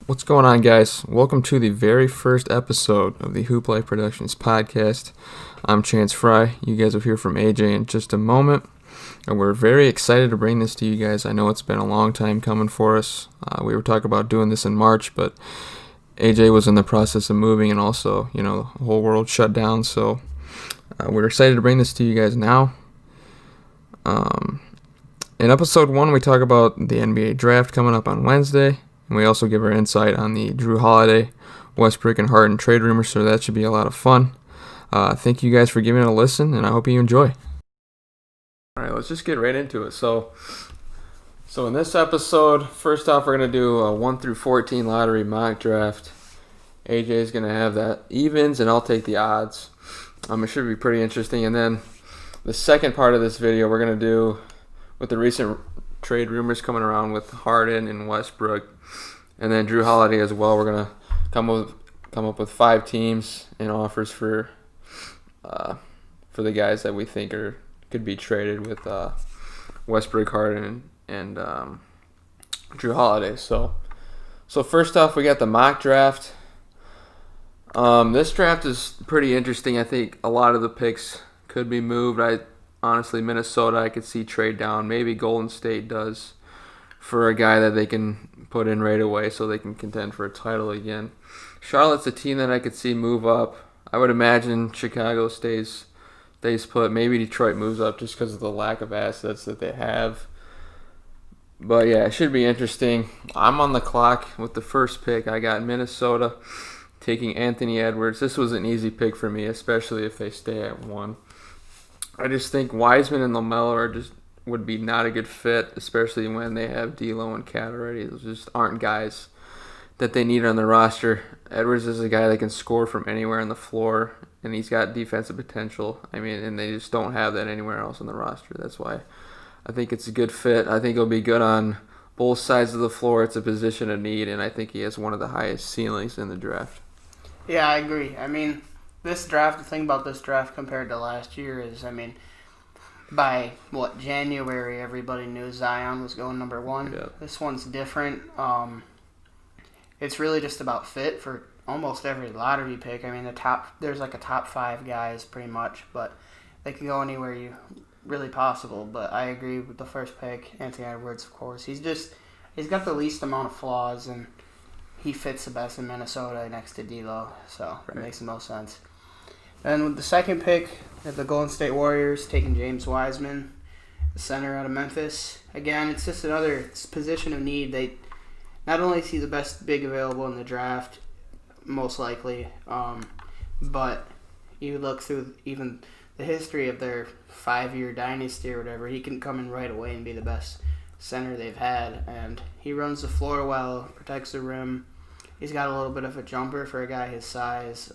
What's going on, guys? Welcome to the very first episode of the Hoop Life Productions podcast. I'm Chance Fry. You guys will hear from AJ in just a moment. And we're very excited to bring this to you guys. I know it's been a long time coming for us. We were talking about doing this in March, but AJ was in the process of moving, and also, the whole world shut down. So we're excited to bring this to you guys now. In episode 1, we talk about the NBA draft coming up on Wednesday. And we also give our insight on the Drew Holiday, Westbrook, and Harden trade rumors, so that should be a lot of fun. Thank you guys for giving it a listen, and I hope you enjoy. All right, let's just get right into it. So in this episode, first off, we're going to do a 1 through 14 lottery mock draft. AJ is going to have that evens, and I'll take the odds. It should be pretty interesting. And then the second part of this video, we're going to do with the recent trade rumors coming around with Harden and Westbrook, and then Drew Holiday as well. We're gonna come up with 5 teams and offers for the guys that we think could be traded with Westbrook, Harden, and Drew Holiday. So first off, we got the mock draft. This draft is pretty interesting. I think a lot of the picks could be moved. Honestly, Minnesota, I could see trade down. Maybe Golden State does for a guy that they can put in right away so they can contend for a title again. Charlotte's a team that I could see move up. I would imagine Chicago stays put. Maybe Detroit moves up just because of the lack of assets that they have. But yeah, it should be interesting. I'm on the clock with the first pick. I got Minnesota taking Anthony Edwards. This was an easy pick for me, especially if they stay at 1. I just think Wiseman and LaMelo would be not a good fit, especially when they have D'Lo and Cat already. Those just aren't guys that they need on the roster. Edwards is a guy that can score from anywhere on the floor, and he's got defensive potential. And they just don't have that anywhere else on the roster. That's why I think it's a good fit. I think it'll be good on both sides of the floor. It's a position of need, and I think he has one of the highest ceilings in the draft. Yeah, I agree. The thing about this draft compared to last year is, by January, everybody knew Zion was going number 1. Yeah. This one's different. It's really just about fit for almost every lottery pick. There's like a top 5 guys pretty much, but they can go anywhere really possible. But I agree with the first pick, Anthony Edwards, of course. He's got the least amount of flaws, and he fits the best in Minnesota next to D'Lo, so It makes the most sense. And with the second pick, the Golden State Warriors taking James Wiseman, the center out of Memphis. Again, it's just another position of need. They not only see the best big available in the draft, most likely, but you look through even the history of their 5-year dynasty or whatever, he can come in right away and be the best center they've had. And he runs the floor well, protects the rim. He's got a little bit of a jumper for a guy his size.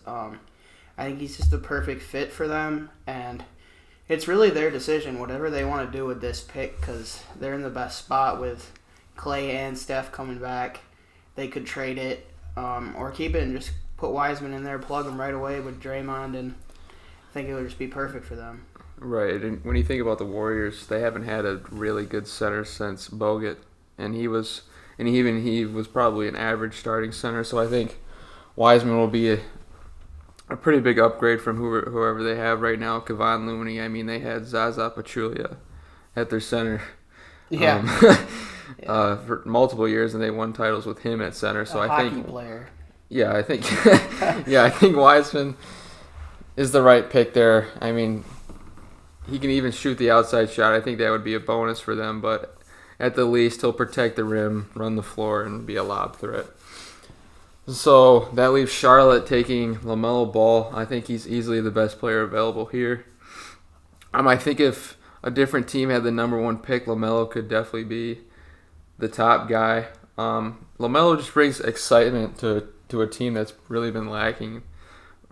I think he's just the perfect fit for them, and it's really their decision, whatever they want to do with this pick, because they're in the best spot with Clay and Steph coming back. They could trade it or keep it and just put Wiseman in there, plug him right away with Draymond, and I think it would just be perfect for them. Right, and when you think about the Warriors, they haven't had a really good center since Bogut, and he was probably an average starting center, so I think Wiseman will be a pretty big upgrade from whoever they have right now. Kevon Looney. They had Zaza Pachulia at their center. Yeah. For multiple years, and they won titles with him at center. So I think player. Yeah, I think I think Wiseman is the right pick there. He can even shoot the outside shot. I think that would be a bonus for them, but at the least he'll protect the rim, run the floor, and be a lob threat. So that leaves Charlotte taking LaMelo Ball. I think he's easily the best player available here. I think if a different team had the number 1 pick, LaMelo could definitely be the top guy. LaMelo just brings excitement to a team that's really been lacking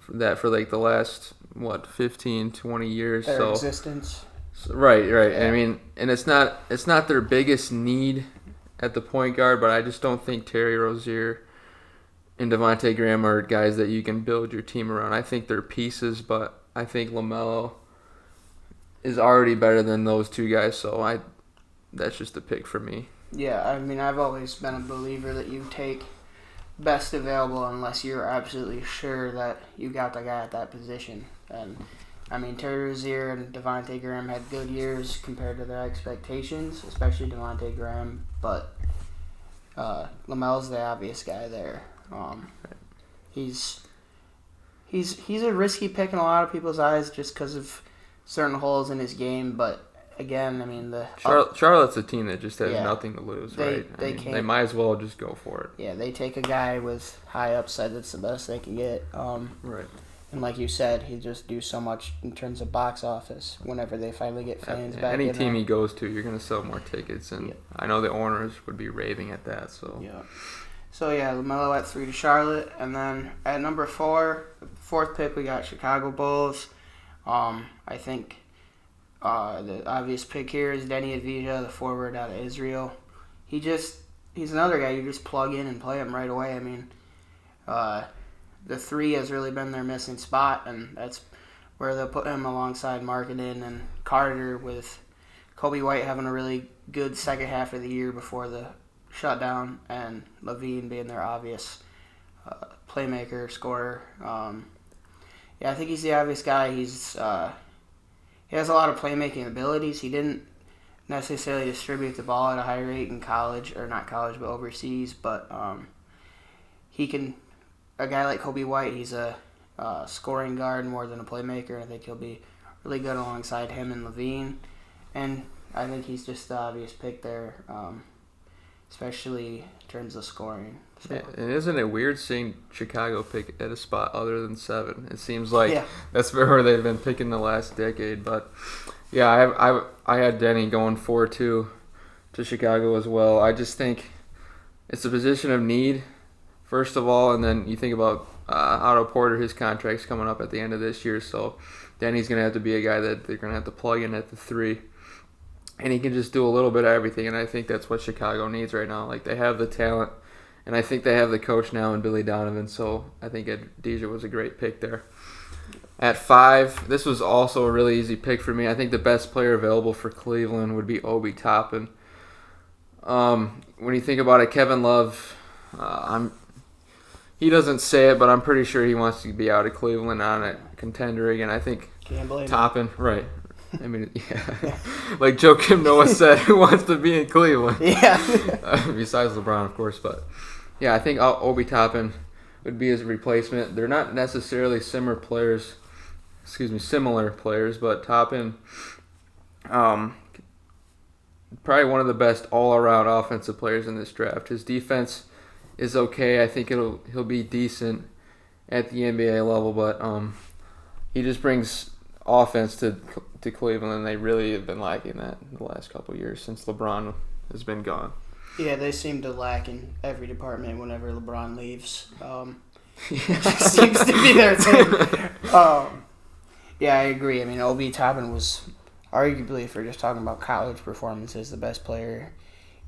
that for the last 15, 20 years. Their existence. Right. Yeah. And it's not their biggest need at the point guard, but I just don't think Terry Rozier and Devontae Graham are guys that you can build your team around. I think they're pieces, but I think LaMelo is already better than those 2 guys, so that's just a pick for me. Yeah, I've always been a believer that you take best available unless you're absolutely sure that you got the guy at that position. And I mean, Terry Rozier and Devontae Graham had good years compared to their expectations, especially Devontae Graham. But LaMelo's the obvious guy there. He's a risky pick in a lot of people's eyes just because of certain holes in his game. But again, I mean, Charlotte's a team that just has nothing to lose, right? They might as well just go for it. Yeah, they take a guy with high upside. That's the best they can get. Right. And like you said, he just do so much in terms of box office whenever they finally get fans back. Any team he goes to, you're going to sell more tickets. And I know the owners would be raving at that. So LaMelo at 3 to Charlotte. And then at number 4, fourth pick, we got Chicago Bulls. I think the obvious pick here is Denny Avdija, the forward out of Israel. He's another guy you just plug in and play him right away. I mean, the 3 has really been their missing spot, and that's where they'll put him alongside Markkanen and Carter, with Kobe White having a really good second half of the year before the shutdown, and Levine being their obvious playmaker, scorer. I think he's the obvious guy. He has a lot of playmaking abilities. He didn't necessarily distribute the ball at a high rate in college, or not college, but overseas, but he can... A guy like Kobe White, he's a scoring guard more than a playmaker. I think he'll be really good alongside him and Levine. And I think he's just the obvious pick there, especially in terms of scoring. So. Yeah, and isn't it weird seeing Chicago pick at a spot other than 7? It seems like that's where they've been picking the last decade. But, yeah, I had Denny going 4-2 to Chicago as well. I just think it's a position of need, first of all, and then you think about Otto Porter, his contract's coming up at the end of this year, so Denny's going to have to be a guy that they're going to have to plug in at the 3. And he can just do a little bit of everything, and I think that's what Chicago needs right now. Like, they have the talent, and I think they have the coach now in Billy Donovan, so I think Avdija was a great pick there. At 5, this was also a really easy pick for me. I think the best player available for Cleveland would be Obi Toppin. When you think about it, Kevin Love, he doesn't say it, but I'm pretty sure he wants to be out of Cleveland on a contender again. I think Toppin, right. I mean, like Joakim Noah said, who wants to be in Cleveland? Yeah. Besides LeBron, of course. But, yeah, I think Obi Toppin would be his replacement. They're not necessarily similar players, but Toppin, probably one of the best all-around offensive players in this draft. His defense is okay. I think he'll be decent at the NBA level, but he just brings offense to Cleveland, and they really have been lacking that in the last couple of years since LeBron has been gone. Yeah, they seem to lack in every department whenever LeBron leaves. It just seems to be their thing. Yeah, I agree. I mean, Obi Toppin was arguably, if we're just talking about college performances, the best player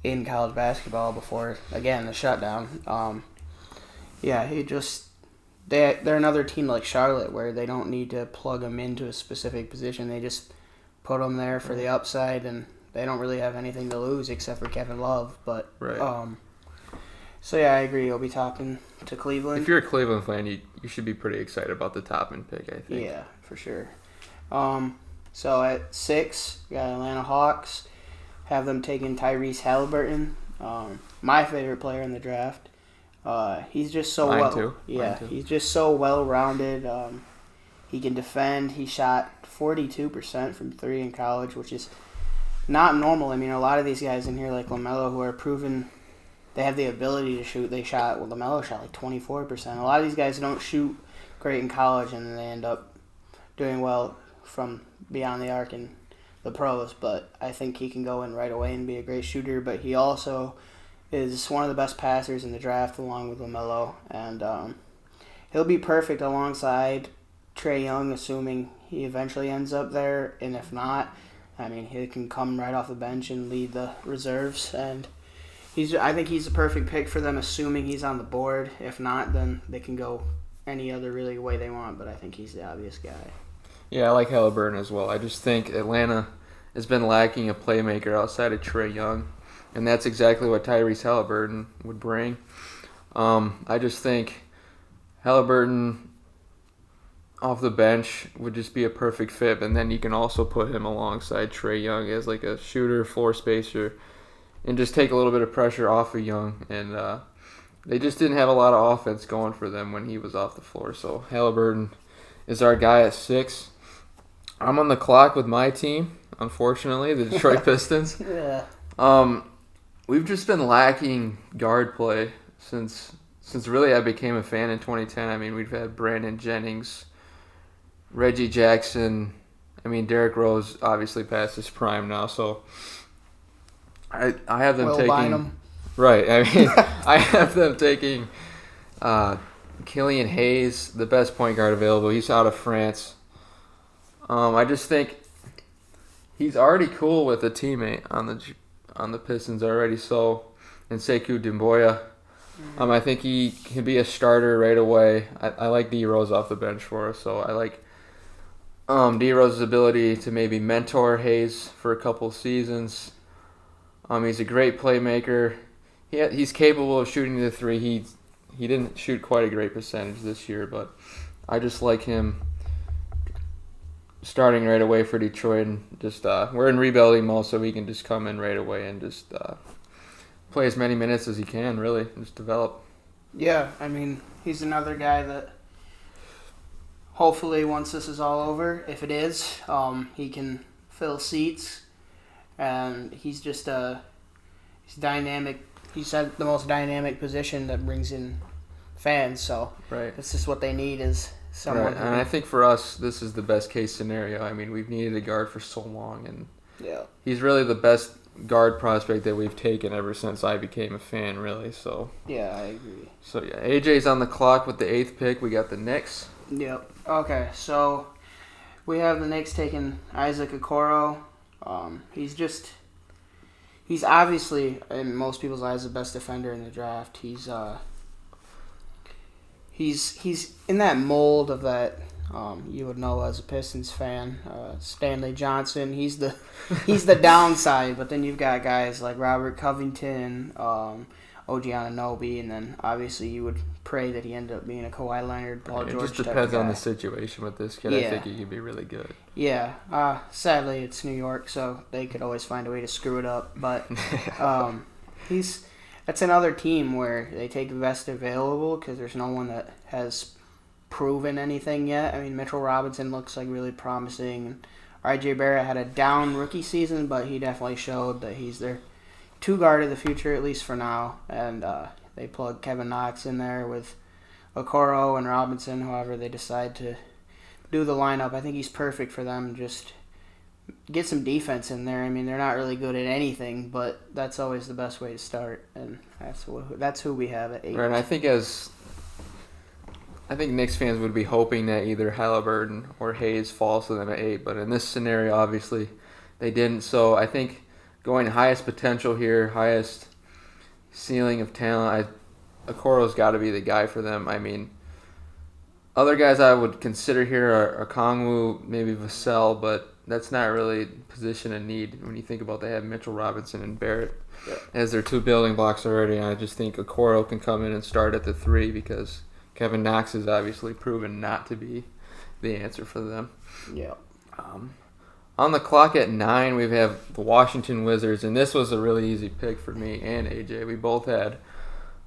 in college basketball before, again, the shutdown. They're another team like Charlotte where they don't need to plug them into a specific position. They just put them there for the upside, and they don't really have anything to lose except for Kevin Love. But I agree. Obi Toppin to Cleveland. If you're a Cleveland fan, you should be pretty excited about the Toppin pick, I think. Yeah, for sure. So at 6, we got Atlanta Hawks. Have them taking Tyrese Halliburton, my favorite player in the draft. He's just so Mine too. He's just so well-rounded. He can defend. He shot 42% from 3 in college, which is not normal. I mean, a lot of these guys in here, like LaMelo, who are proven they have the ability to shoot, LaMelo shot like 24%. A lot of these guys don't shoot great in college, and then they end up doing well from beyond the arc in the pros. But I think he can go in right away and be a great shooter. But he also is one of the best passers in the draft, along with LaMelo, and he'll be perfect alongside Trae Young, assuming he eventually ends up there. And if not, I mean, he can come right off the bench and lead the reserves. And I think he's the perfect pick for them, assuming he's on the board. If not, then they can go any other really way they want. But I think he's the obvious guy. Yeah, I like Halliburton as well. I just think Atlanta has been lacking a playmaker outside of Trae Young. And that's exactly what Tyrese Halliburton would bring. I just think Halliburton off the bench would just be a perfect fit, and then you can also put him alongside Trae Young as like a shooter, floor spacer, and just take a little bit of pressure off of Young. And they just didn't have a lot of offense going for them when he was off the floor. So Halliburton is our guy at 6. I'm on the clock with my team, unfortunately, the Detroit Pistons. Yeah. We've just been lacking guard play since really I became a fan in 2010. I mean, we've had Brandon Jennings, Reggie Jackson. I mean, Derrick Rose obviously past his prime now, so I have them taking Bynum. Right. I mean, I have them taking Killian Hayes, the best point guard available. He's out of France. I just think he's already cool with a teammate on the Pistons already. So, and Sekou Doumbouya. I think he can be a starter right away. I like D Rose off the bench for us, so I like D Rose's ability to maybe mentor Hayes for a couple seasons. He's a great playmaker. He's capable of shooting the 3. He didn't shoot quite a great percentage this year, but I just like him starting right away for Detroit. And just we're in rebuilding mode, so he can just come in right away and just play as many minutes as he can, really, just develop. Yeah, I mean, he's another guy that hopefully once this is all over, if it is, he can fill seats, and he's just he's dynamic. He's at the most dynamic position that brings in fans, so right. That's just what they need is someone. Right. And I think for us, this is the best case scenario. I mean, we've needed a guard for so long, and he's really the best guard prospect that we've taken ever since I became a fan, really. So yeah, I agree. So yeah, AJ's on the clock with the 8th pick. We got the Knicks. Yep. Okay, so we have the Knicks taking Isaac Okoro. He's obviously, in most people's eyes, the best defender in the draft. He's in that mold of that you would know as a Pistons fan, Stanley Johnson. He's the downside, but then you've got guys like Robert Covington, OG Anunoby, and then obviously you would pray that he ended up being a Kawhi Leonard, Paul George. It just depends on the situation with this kid. Yeah. I think he could be really good. Yeah. Sadly, it's New York, so they could always find a way to screw it up. But that's another team where they take the best available because there's no one that has proven anything yet. I mean, Mitchell Robinson looks like really promising. R.J. Barrett had a down rookie season, but he definitely showed that he's their two-guard of the future, at least for now. And they plug Kevin Knox in there with Okoro and Robinson, however they decide to do the lineup. I think he's perfect for them. Just get some defense in there. I mean, they're not really good at anything, but that's always the best way to start, and that's who we have at 8. Right, and I think Knicks fans would be hoping that either Halliburton or Hayes falls to them at 8, but in this scenario, obviously, they didn't. So I think going highest potential here, highest ceiling of talent, Okoro's got to be the guy for them. I mean, other guys I would consider here are Kongwu, maybe Vassell, but that's not really position of need when you think about they have Mitchell Robinson and Barrett as their 2 building blocks already. And I just think Okoro can come in and start at the 3 because Kevin Knox has obviously proven not to be the answer for them. Yeah. On the clock at 9, we have the Washington Wizards, and this was a really easy pick for me and AJ. We both had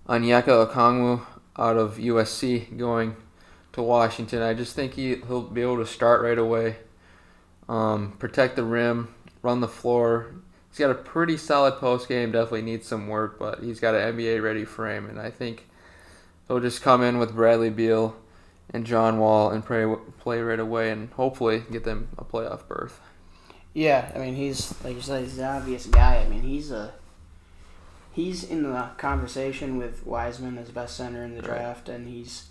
Onyeka Okongwu out of USC going to Washington. I just think he'll be able to start right away, protect the rim, run the floor. He's got a pretty solid post game, definitely needs some work, but he's got an NBA-ready frame, and I think he'll just come in with Bradley Beal and John Wall and play right away and hopefully get them a playoff berth. Yeah, I mean, he's, like you said, he's the obvious guy. I mean, he's in the conversation with Wiseman as best center in the draft, and he's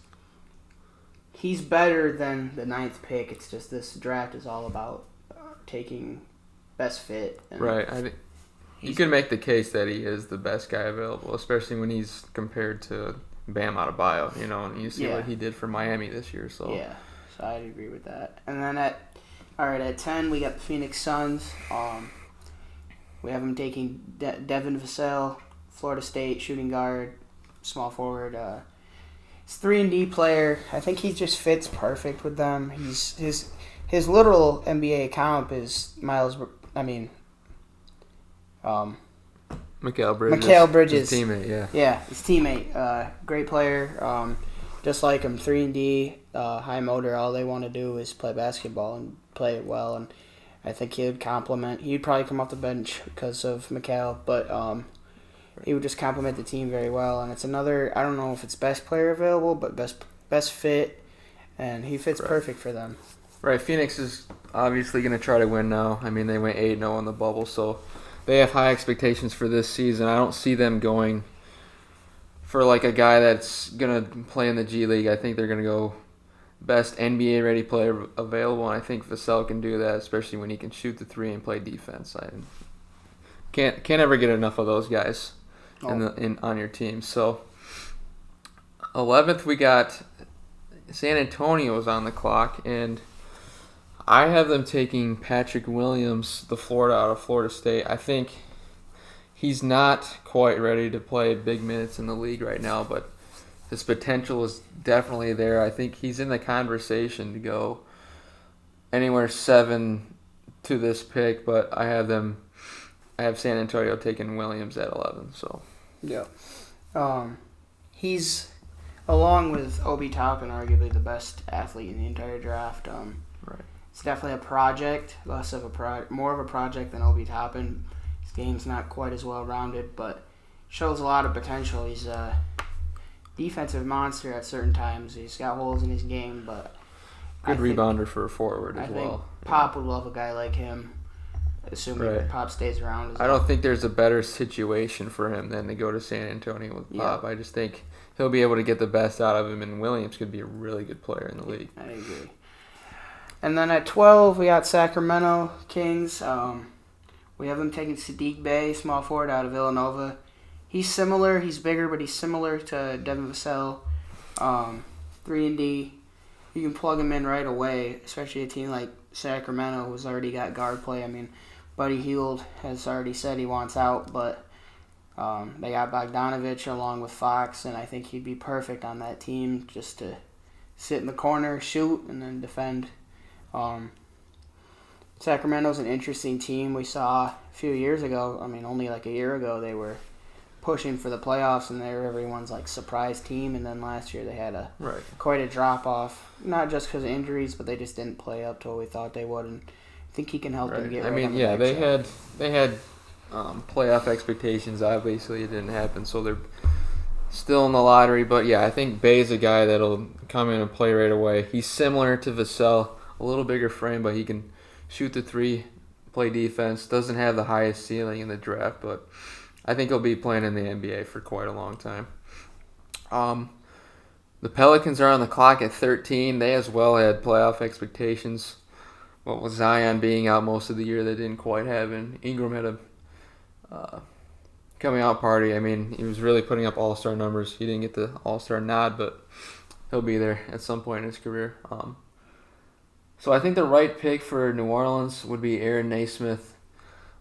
better than the 9th pick. It's just this draft is all about taking best fit. And right. I think you can make the case that he is the best guy available, especially when he's compared to Bam Adebayo, and you see what he did for Miami this year. So yeah, so I'd agree with that. And then at 10, we got the Phoenix Suns. We have them taking Devin Vassell, Florida State shooting guard. small forward. He's 3-and-D player. I think he just fits perfect with them. His literal NBA comp is Mikal Bridges. Mikal Bridges. His teammate, yeah. Yeah, his teammate. Great player. Just like him, 3-and-D, high motor. All they want to do is play basketball and play it well. And I think he would complement. He'd probably come off the bench because of Mikal, but he would just complement the team very well. And it's another, I don't know if it's best player available, but best fit, and he fits perfect for them. Right, Phoenix is obviously going to try to win now. I mean, they went 8-0 in the bubble, so they have high expectations for this season. I don't see them going for like a guy that's going to play in the G League. I think they're going to go best NBA-ready player available, and I think Vassell can do that, especially when he can shoot the three and play defense. I can't ever get enough of those guys on your team. So 11th, we got San Antonio's on the clock, and I have them taking Patrick Williams, the Florida out of Florida State. I think he's not quite ready to play big minutes in the league right now, but his potential is definitely there. I think he's in the conversation to go anywhere 7 to this pick, but I have San Antonio taking Williams at 11. So yeah, he's along with Obi Toppin arguably the best athlete in the entire draft. Right. It's definitely a project, more of a project than Obi Toppin. His game's not quite as well rounded, but shows a lot of potential. He's a defensive monster at certain times. He's got holes in his game, but good rebounder for a forward as well. I think Pop would love a guy like him, assuming Pop stays around. I don't think there's a better situation for him than to go to San Antonio with Pop. I just think he'll be able to get the best out of him, and Williams could be a really good player in the league. I agree. And then at 12, we got Sacramento Kings. We have them taking Sadiq Bey, small forward out of Villanova. He's similar. He's bigger, but he's similar to Devin Vassell. 3-and-D. You can plug him in right away, especially a team like Sacramento who's already got guard play. I mean, Buddy Hield has already said he wants out, but they got Bogdanovich along with Fox, and I think he'd be perfect on that team just to sit in the corner, shoot, and then defend. Sacramento's an interesting team. We saw a few years ago, only like a year ago, they were pushing for the playoffs, and they were everyone's like surprise team. And then last year they had quite a drop off, not just because of injuries, but they just didn't play up to what we thought they would. And I think he can help them get. They had playoff expectations. Obviously, it didn't happen, so they're still in the lottery. But yeah, I think Bay's a guy that'll come in and play right away. He's similar to Vassell, a little bigger frame, but he can shoot the three, play defense. Doesn't have the highest ceiling in the draft, but I think he'll be playing in the NBA for quite a long time. The Pelicans are on the clock at 13. They as well had playoff expectations. What with Zion being out most of the year, they didn't quite have. And Ingram had a coming out party. He was really putting up all-star numbers. He didn't get the all-star nod, but he'll be there at some point in his career. So I think the right pick for New Orleans would be Aaron Naismith.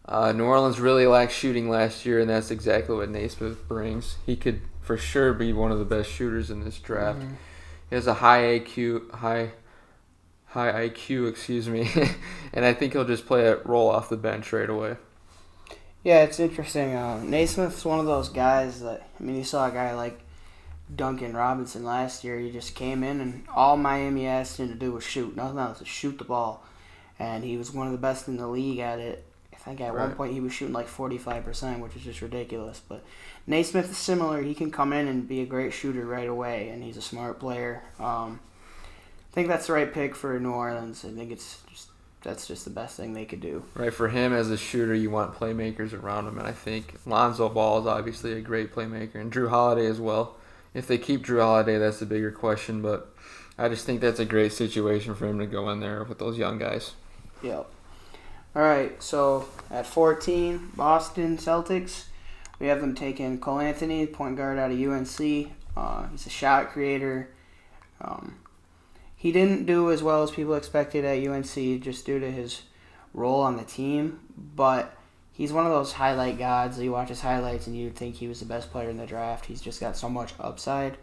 New Orleans really lacked shooting last year, and that's exactly what Naismith brings. He could for sure be one of the best shooters in this draft. Mm-hmm. He has a high IQ, and I think he'll just play a role off the bench right away. Yeah, it's interesting. Naismith's one of those guys that, you saw a guy like Duncan Robinson last year. He just came in, and all Miami asked him to do was shoot. Nothing else, to shoot the ball. And he was one of the best in the league at it. I think at one point he was shooting like 45%, which is just ridiculous. But Naismith is similar. He can come in and be a great shooter right away, and he's a smart player. I think that's the right pick for New Orleans. I think that's just the best thing they could do. Right, for him as a shooter, you want playmakers around him, and I think Lonzo Ball is obviously a great playmaker, and Drew Holiday as well. If they keep Drew Holiday, that's the bigger question, but I just think that's a great situation for him to go in there with those young guys. Yep. All right, so at 14, Boston Celtics. We have them taking Cole Anthony, point guard out of UNC. He's a shot creator. He didn't do as well as people expected at UNC just due to his role on the team, but he's one of those highlight gods. You watch his highlights and you'd think he was the best player in the draft. He's just got so much upside.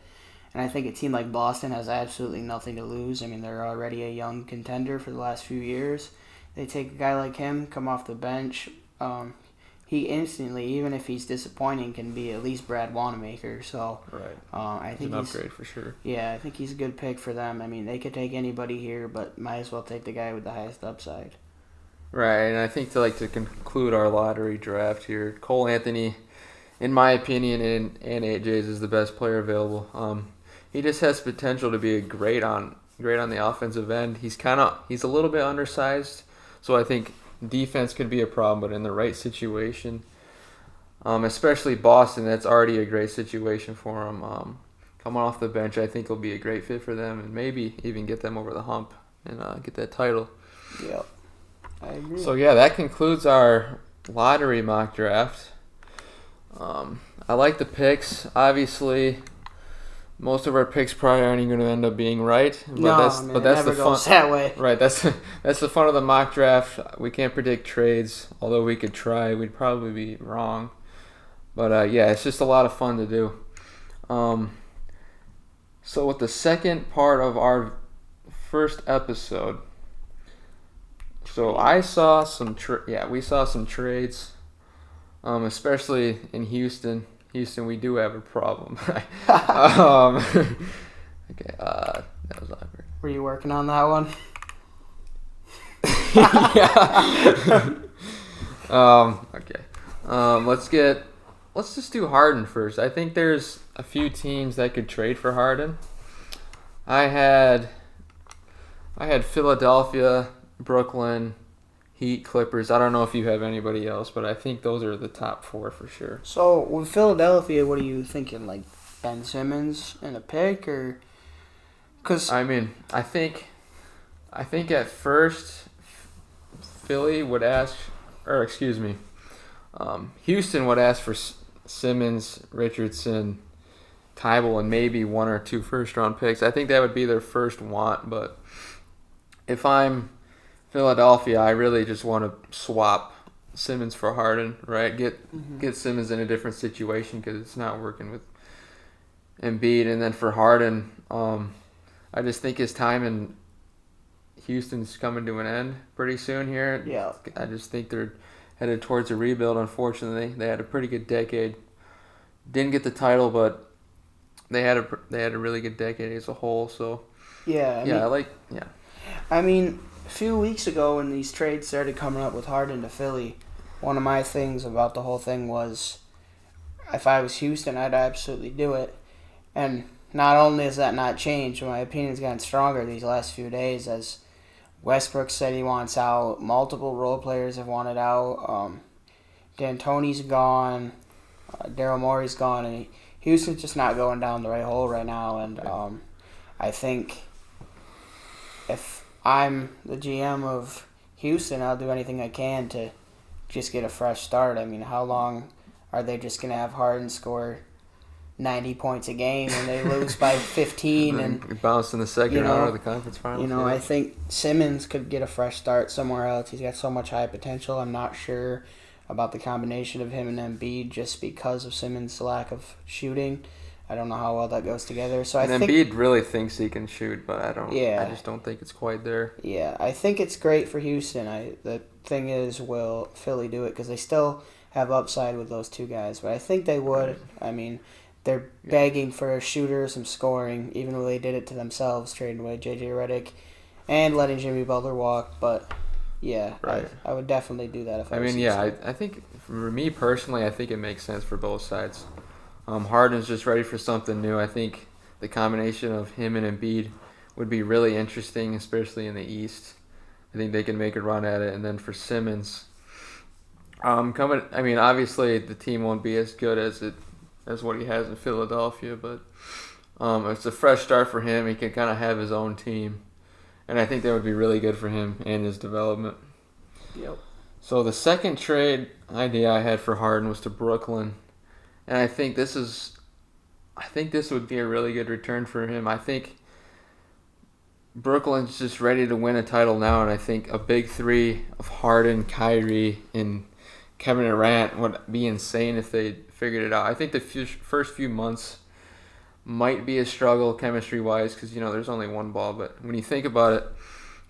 And I think a team like Boston has absolutely nothing to lose. I mean, they're already a young contender for the last few years. They take a guy like him, come off the bench. He instantly, even if he's disappointing, can be at least Brad Wanamaker. So Right. I think He's an upgrade for sure. Yeah, I think he's a good pick for them. I mean, they could take anybody here, but might as well take the guy with the highest upside. Right, and I think to conclude our lottery draft here, Cole Anthony, in my opinion, and AJ's is the best player available. He just has potential to be great on the offensive end. He's a little bit undersized, so I think defense could be a problem, but in the right situation, especially Boston, that's already a great situation for him. Coming off the bench, I think he'll be a great fit for them, and maybe even get them over the hump and get that title. Yep, I agree. So yeah, that concludes our lottery mock draft. I like the picks. Obviously, most of our picks probably aren't even going to end up being right. But that's the fun. That way. Right, that's the fun of the mock draft. We can't predict trades, although we could try. We'd probably be wrong. But yeah, it's just a lot of fun to do. So with the second part of our first episode, so I saw some we saw some trades, especially in Houston. Houston, we do have a problem. Okay, that was awkward. Were you working on that one? Yeah. Okay. Let's just do Harden first. I think there's a few teams that could trade for Harden. I had Philadelphia, Brooklyn, Heat, Clippers. I don't know if you have anybody else, but I think those are the top four for sure. So with Philadelphia, what are you thinking? Like Ben Simmons in a pick, or? Cause I mean, I think at first Philly would ask, or excuse me, Houston would ask for Simmons, Richardson, Tybal, and maybe 1 or 2 first-round picks. I think that would be their first want, but if I'm Philadelphia, I really just want to swap Simmons for Harden, right? Get Simmons in a different situation because it's not working with Embiid. And then for Harden, I just think his time in Houston's coming to an end pretty soon here. Yeah. I just think they're headed towards a rebuild, unfortunately. They had a pretty good decade. Didn't get the title, but they had a really good decade as a whole. So yeah, I mean, a few weeks ago when these trades started coming up with Harden to Philly, one of my things about the whole thing was if I was Houston, I'd absolutely do it. And not only has that not changed, my opinion's gotten stronger these last few days as Westbrook said he wants out. Multiple role players have wanted out. D'Antoni's gone. Daryl Morey's gone. And Houston's just not going down the right hole right now. And I think if I'm the GM of Houston, I'll do anything I can to just get a fresh start. I mean, how long are they just going to have Harden score 90 points a game and they lose by 15 and bounced in the second round of the conference finals? I think Simmons could get a fresh start somewhere else. He's got so much high potential. I'm not sure about the combination of him and Embiid just because of Simmons' lack of shooting. I don't know how well that goes together. So and I think Embiid really thinks he can shoot, but I don't. Yeah. I just don't think it's quite there. Yeah, I think it's great for Houston. The thing is, will Philly do it? Because they still have upside with those two guys, but I think they would. Right. I mean, they're begging for a shooter, some scoring, even though they did it to themselves, trading away J.J. Redick and letting Jimmy Butler walk. But yeah, right. I would definitely do that if I was Houston. I think for me personally, I think it makes sense for both sides. Harden's just ready for something new. I think the combination of him and Embiid would be really interesting, especially in the East. I think they can make a run at it. And then for Simmons, obviously the team won't be as good as what he has in Philadelphia, but it's a fresh start for him. He can kind of have his own team, and I think that would be really good for him and his development. Yep. So the second trade idea I had for Harden was to Brooklyn. And I think this would be a really good return for him. I think Brooklyn's just ready to win a title now, and I think a big three of Harden, Kyrie, and Kevin Durant would be insane if they figured it out. I think the first few months might be a struggle chemistry-wise because, there's only one ball. But when you think about it,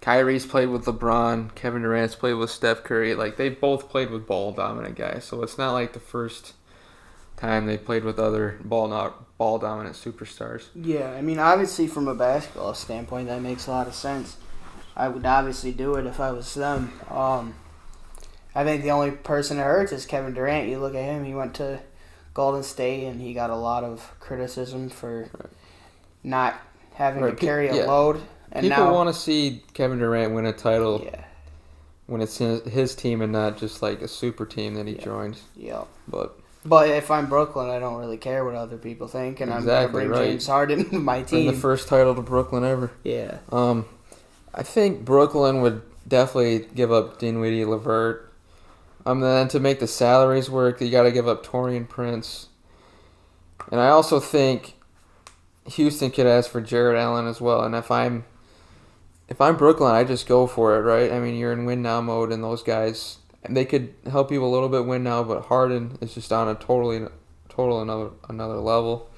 Kyrie's played with LeBron, Kevin Durant's played with Steph Curry. Like, they both played with ball-dominant guys. So it's not like the first time they played with other ball-dominant superstars. Yeah, I mean, obviously from a basketball standpoint, that makes a lot of sense. I would obviously do it if I was them. I think the only person it hurts is Kevin Durant. You look at him, he went to Golden State, and he got a lot of criticism for not having to carry a load. And people want to see Kevin Durant win a title when it's his team and not just like a super team that he joins. Yeah. But if I'm Brooklyn, I don't really care what other people think, and I'm exactly going to bring James Harden to my team. Bring the first title to Brooklyn ever. Yeah. I think Brooklyn would definitely give up Dinwiddie, LeVert. Then to make the salaries work, you got to give up Taurean Prince. And I also think Houston could ask for Jared Allen as well. And if I'm Brooklyn, I just go for it, right? I mean, you're in win now mode, and those guys, and they could help you a little bit win now, but Harden is just on a total another level.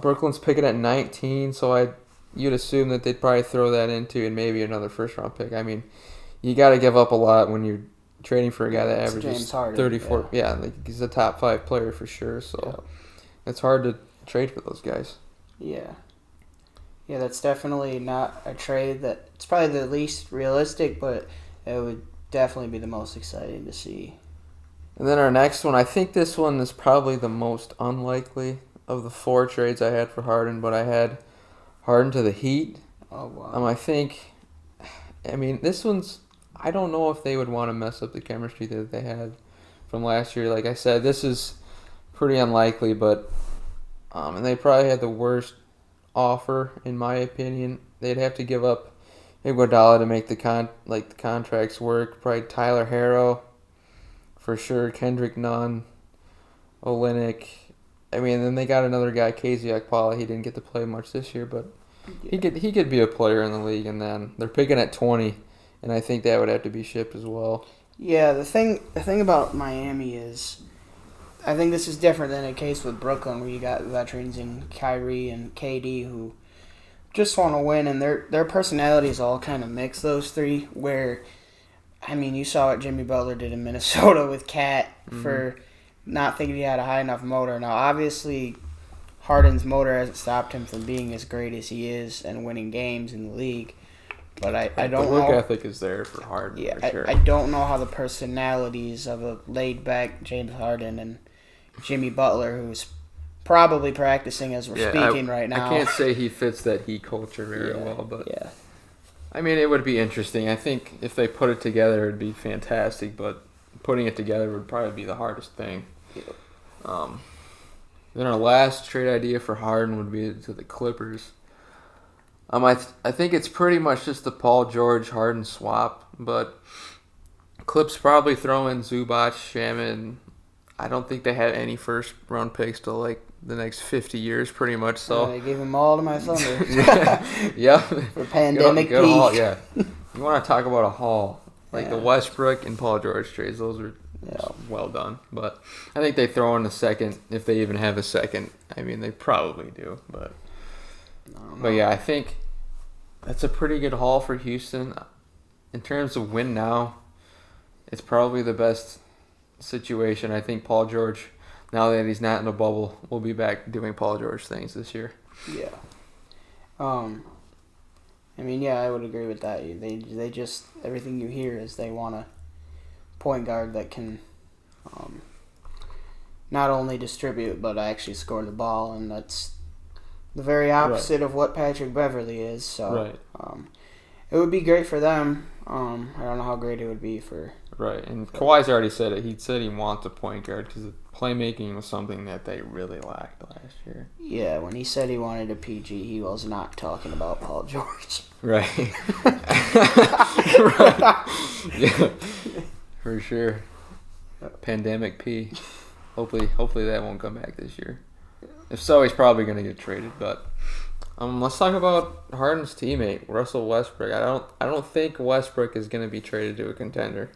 Brooklyn's picking at 19, so you'd assume that they'd probably throw that into and maybe another first round pick. I mean, you got to give up a lot when you're trading for a guy that averages 34. Yeah, like he's a top 5 player for sure. So it's hard to trade for those guys. Yeah. Yeah, that's definitely not a trade that it's probably the least realistic, but it would definitely be the most exciting to see. And then our next one, I think this one is probably the most unlikely of the 4 trades I had for Harden, but I had Harden to the Heat. Oh, wow. This one's, I don't know if they would want to mess up the chemistry that they had from last year. Like I said, this is pretty unlikely, but and they probably had the worst offer, in my opinion. They'd have to give up Iguodala to make the contracts work. Probably Tyler Herro, for sure. Kendrick Nunn, Olynyk. Then they got another guy, KZ Okpala. He didn't get to play much this year, but he could be a player in the league. And then they're picking at 20, and I think that would have to be shipped as well. Yeah, the thing about Miami is, I think this is different than a case with Brooklyn, where you got veterans in Kyrie and KD who just want to win, and their personalities all kind of mix, those three. Where, you saw what Jimmy Butler did in Minnesota with Cat for not thinking he had a high enough motor. Now, obviously, Harden's motor hasn't stopped him from being as great as he is and winning games in the league. But I don't know. The work ethic is there for Harden, for sure. I don't know how the personalities of a laid-back James Harden and Jimmy Butler, who's probably practicing as we're speaking right now. I can't say he fits that Heat culture very well, but it would be interesting. I think if they put it together, it would be fantastic, but putting it together would probably be the hardest thing. Then our last trade idea for Harden would be to the Clippers. I think it's pretty much just the Paul George Harden swap, but Clips probably throw in Zubac, Shaman. I don't think they have any first round picks till like the next 50 years, pretty much. So they gave them all to my Thunder. Yeah. For pandemic good haul, yeah. You want to talk about a haul like the Westbrook and Paul George trades? Those are well done. But I think they throw in a second, if they even have a second. They probably do, but yeah, I think that's a pretty good haul for Houston. In terms of win now, it's probably the best situation. I think Paul George, now that he's not in a bubble, will be back doing Paul George things this year. Yeah. I would agree with that. They just, everything you hear is they want a point guard that can not only distribute but actually score the ball, and that's the very opposite of what Patrick Beverly is. So it would be great for them. I don't know how great it would be for... Right, and Kawhi's already said it. He said he wants a point guard because playmaking was something that they really lacked last year. Yeah, when he said he wanted a PG, he was not talking about Paul George. Right. Yeah, for sure. Pandemic P. Hopefully that won't come back this year. If so, he's probably going to get traded. But let's talk about Harden's teammate, Russell Westbrook. I don't think Westbrook is going to be traded to a contender.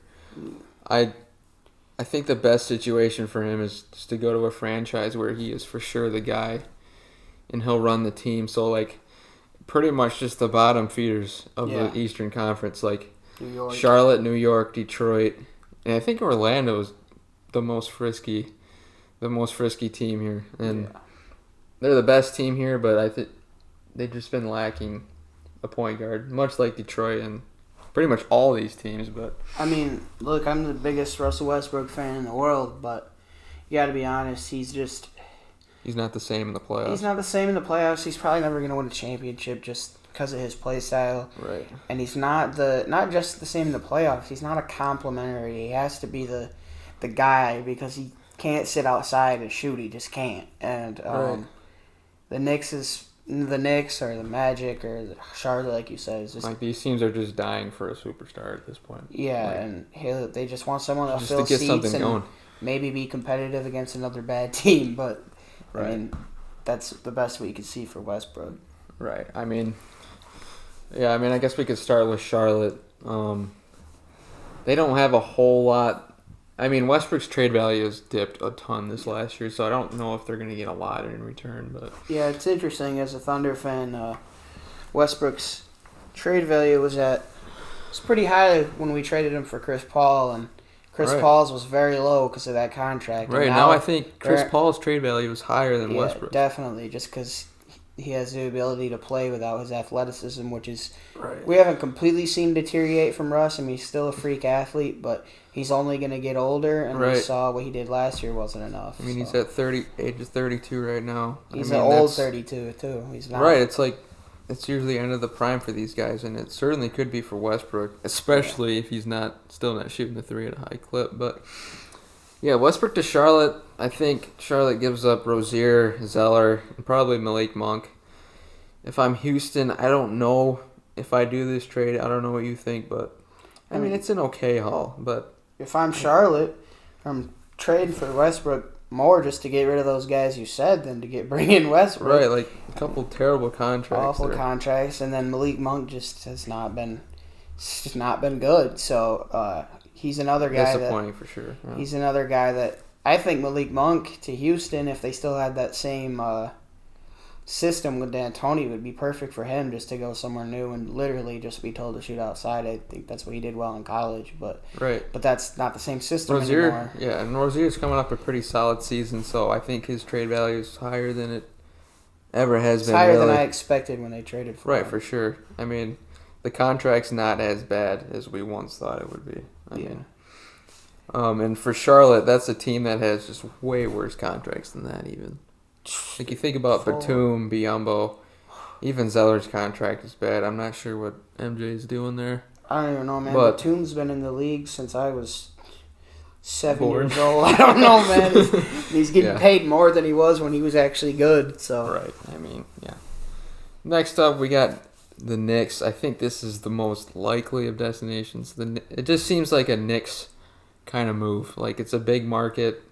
I I think the best situation for him is just to go to a franchise where he is for sure the guy, and he'll run the team. So like, pretty much just the bottom feeders of the Eastern Conference, like New York. Charlotte, New York, Detroit, and I think Orlando's the most frisky team here, and they're the best team here. But I think they've just been lacking a point guard, much like Detroit and pretty much all these teams. But I mean, look, I'm the biggest Russell Westbrook fan in the world, but you got to be honest, he's not the same in the playoffs. He's not the same in the playoffs. He's probably never going to win a championship just because of his play style. Right. And he's not just the same in the playoffs. He's not a complimentary. He has to be the guy because he can't sit outside and shoot. He just can't. And the Knicks or the Magic or the Charlotte, like you said, is just like these teams are just dying for a superstar at this point. Yeah, like, and they just want someone to just fill to get seats something and going. Maybe be competitive against another bad team. But right. I mean, that's the best we could see for Westbrook. Right. I mean, I guess we could start with Charlotte. They don't have a whole lot. I mean, Westbrook's trade value has dipped a ton this last year, so I don't know if they're going to get a lot in return. But yeah, it's interesting. As a Thunder fan, Westbrook's trade value was pretty high when we traded him for Chris Paul, and Chris Paul's was very low because of that contract. Right, now I think Chris Paul's trade value is higher than Westbrook. Definitely, just because he has the ability to play without his athleticism, which is right. We haven't completely seen deteriorate from Russ. I mean, he's still a freak athlete, but he's only going to get older, and we saw what he did last year wasn't enough. I mean, he's at age of 32 right now. He's an old 32, too. He's not. Right, it's like, it's usually the end of the prime for these guys, and it certainly could be for Westbrook, especially if he's still not shooting the three at a high clip. But, yeah, Westbrook to Charlotte, I think Charlotte gives up Rozier, Zeller, and probably Malik Monk. If I'm Houston, I don't know if I do this trade. I don't know what you think, but I mean, it's an okay haul. But if I'm Charlotte, I'm trading for Westbrook more just to get rid of those guys you said than to bring in Westbrook. Right, like a couple terrible contracts. Awful contracts, and then Malik Monk just has not been good. So he's another guy disappointing for sure. Yeah. He's another guy that I think Malik Monk to Houston, if they still had that same system with D'Antoni, would be perfect for him just to go somewhere new and literally just be told to shoot outside. I think that's what he did well in college, but that's not the same system anymore. Yeah, and Rozier's coming up a pretty solid season, so I think his trade value is higher than it ever has been. Higher than I expected when they traded for him. Right, for sure. I mean, the contract's not as bad as we once thought it would be. I mean, and for Charlotte, that's a team that has just way worse contracts than that even. Like, you think about Batum, Biyombo, even Zeller's contract is bad. I'm not sure what MJ's doing there. I don't even know, man. Batum's been in the league since I was 7 years old. I don't know, man. He's getting paid more than he was when he was actually good. So right. I mean, yeah. Next up, we got the Knicks. I think this is the most likely of destinations. It just seems like a Knicks kind of move. Like, it's a big market.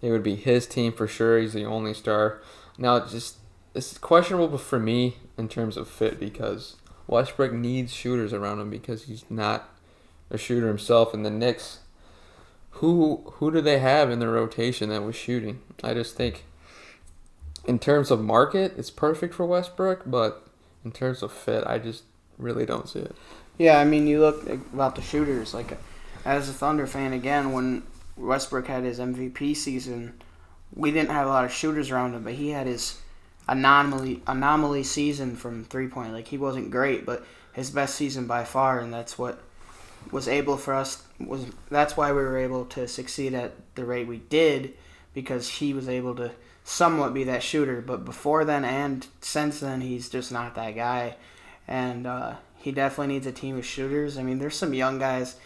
It would be his team for sure. He's the only star. Now, it's questionable for me in terms of fit because Westbrook needs shooters around him because he's not a shooter himself. And the Knicks, who do they have in their rotation that was shooting? I just think in terms of market, it's perfect for Westbrook, but in terms of fit, I just really don't see it. Yeah, I mean, you look about the shooters. Like, as a Thunder fan, again, when Westbrook had his MVP season, we didn't have a lot of shooters around him, but he had his anomaly season from three-point. Like, he wasn't great, but his best season by far, and that's what was able for us. That's why we were able to succeed at the rate we did, because he was able to somewhat be that shooter. But before then and since then, he's just not that guy, and he definitely needs a team of shooters. I mean, there's some young guys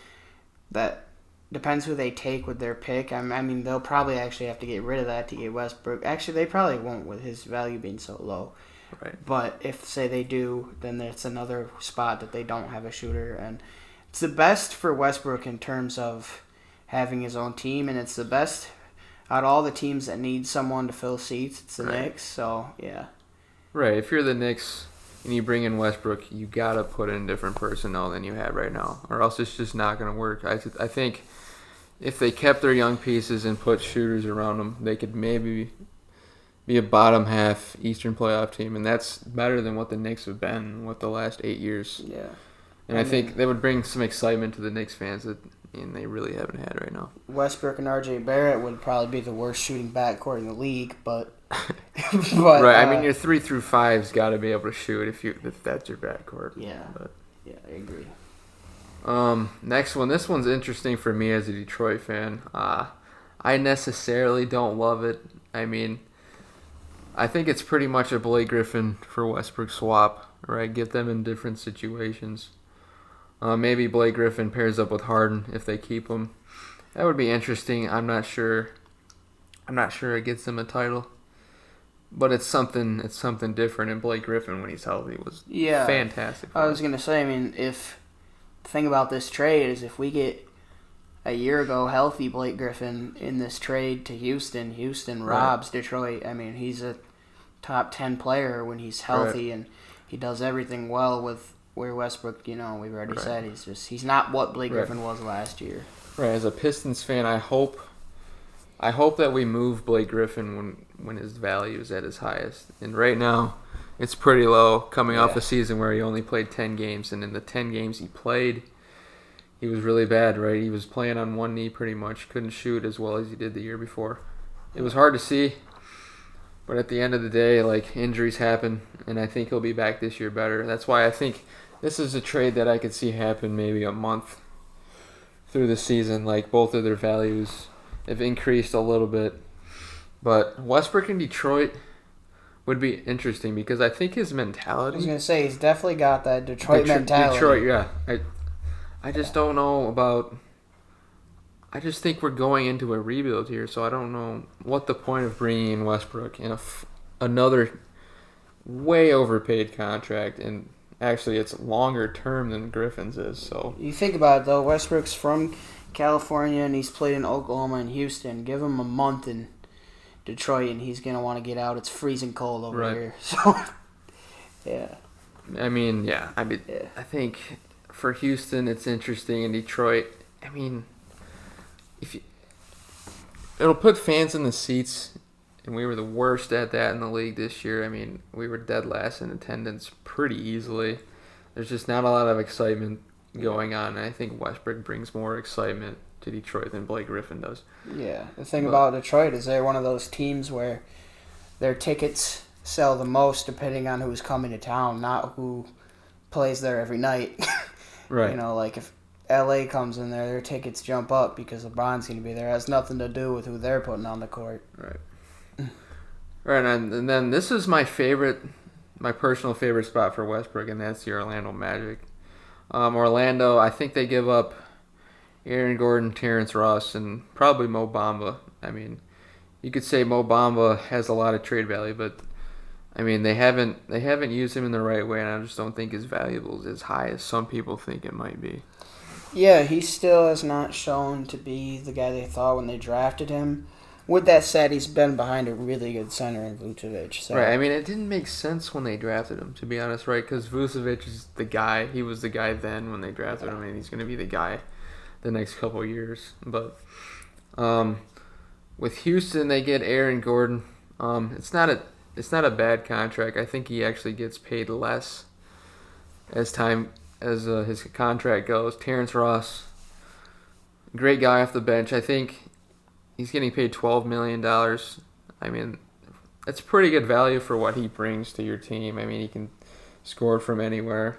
that depends who they take with their pick. I mean, they'll probably actually have to get rid of that to get Westbrook. Actually, they probably won't with his value being so low. Right. But if, say, they do, then it's another spot that they don't have a shooter. And it's the best for Westbrook in terms of having his own team, and it's the best out of all the teams that need someone to fill seats. It's the Knicks, so, yeah. Right. If you're the Knicks and you bring in Westbrook, you got to put in different personnel than you have right now, or else it's just not going to work. I think if they kept their young pieces and put shooters around them, they could maybe be a bottom half Eastern playoff team, and that's better than what the Knicks have been with the last 8 years. Yeah. And I think that would bring some excitement to the Knicks fans that they really haven't had right now. Westbrook and R.J. Barrett would probably be the worst shooting backcourt in the league, but right. I mean, your 3 through 5's got to be able to shoot if that's your backcourt. Yeah. Yeah, I agree. Next one. This one's interesting for me as a Detroit fan. I necessarily don't love it. I mean, I think it's pretty much a Blake Griffin for Westbrook swap, right? Get them in different situations. Maybe Blake Griffin pairs up with Harden if they keep him. That would be interesting. I'm not sure it gets them a title, but it's something different. And Blake Griffin, when he's healthy, was fantastic. I was gonna say, I mean, if the thing about this trade is if we get a year ago healthy Blake Griffin in this trade to Houston robs Detroit. I mean, he's a top 10 player when he's healthy, and he does everything well with where Westbrook, we've already said he's not what Blake Griffin was last year. Right. As a Pistons fan, I hope that we move Blake Griffin when his value is at his highest. And right now, it's pretty low coming off a season where he only played 10 games, and in the 10 games he played, he was really bad, right? He was playing on one knee pretty much, couldn't shoot as well as he did the year before. It was hard to see, but at the end of the day, injuries happen, and I think he'll be back this year better. That's why I think this is a trade that I could see happen maybe a month through the season. Both of their values have increased a little bit. But Westbrook in Detroit would be interesting because I think his mentality... I was going to say, he's definitely got that Detroit mentality. Detroit, yeah. I just don't know about... I just think we're going into a rebuild here, so I don't know what the point of bringing in Westbrook in another way overpaid contract, and actually it's longer term than Griffin's is. So you think about it, though. Westbrook's from California, and he's played in Oklahoma and Houston. Give him a month in Detroit, and he's going to want to get out. It's freezing cold over here. So, yeah. I mean, I think for Houston it's interesting. In Detroit, I mean... it'll put fans in the seats, and we were the worst at that in the league this year. I mean, we were dead last in attendance pretty easily. There's just not a lot of excitement going on, and I think Westbrook brings more excitement to Detroit than Blake Griffin does. Yeah, the thing about Detroit is they're one of those teams where their tickets sell the most depending on who's coming to town, not who plays there every night. Right. If LA comes in there, their tickets jump up because LeBron's going to be there. It has nothing to do with who they're putting on the court. Right. Right, and then this is my personal favorite spot for Westbrook, and that's the Orlando Magic. Orlando, I think they give up Aaron Gordon, Terrence Ross, and probably Mo Bamba. I mean, you could say Mo Bamba has a lot of trade value, but I mean they haven't used him in the right way, and I just don't think his value is as high as some people think it might be. Yeah, he still has not shown to be the guy they thought when they drafted him. With that said, he's been behind a really good center in Vucevic. So. Right, I mean, it didn't make sense when they drafted him, to be honest, right? Because Vucevic is the guy. He was the guy then when they drafted him, and he's going to be the guy the next couple of years. But with Houston, they get Aaron Gordon. It's not a bad contract. I think he actually gets paid less as his contract goes. Terrence Ross, great guy off the bench. I think he's getting paid $12 million. I mean, that's pretty good value for what he brings to your team. I mean, he can score from anywhere.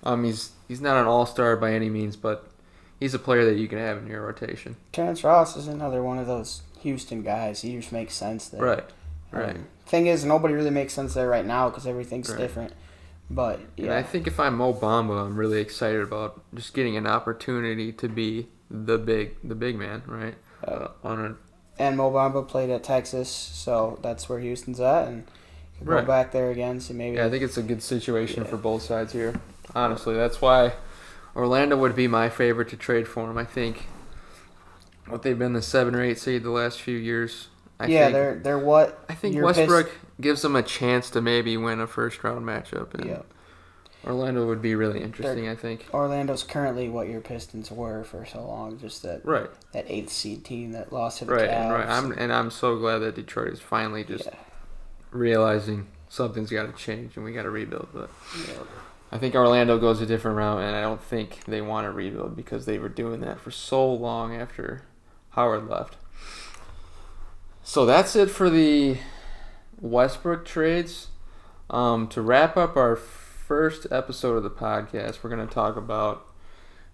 He's not an all-star by any means, but he's a player that you can have in your rotation. Terrence Ross is another one of those Houston guys. He just makes sense there. Right. Thing is, nobody really makes sense there right now because everything's different. But yeah, and I think if I'm Mo Bamba, I'm really excited about just getting an opportunity to be the big man, right? And Mo Bamba played at Texas, so that's where Houston's at, and go back there again. So maybe. Yeah, I think it's a good situation for both sides here. Honestly, that's why Orlando would be my favorite to trade for him. I think what they've been the 7 or 8 seed the last few years. They're what? I think Westbrook gives them a chance to maybe win a first round matchup. Orlando would be really interesting, I think. Orlando's currently what your Pistons were for so long, just that Right. that 8th seed team that lost to the Right, Cavs. and I'm so glad that Detroit is finally just realizing something's got to change and we got to rebuild. But I think Orlando goes a different route, and I don't think they want to rebuild because they were doing that for so long after Howard left. So that's it for the Westbrook trades. To wrap up our first episode of the podcast, we're going to talk about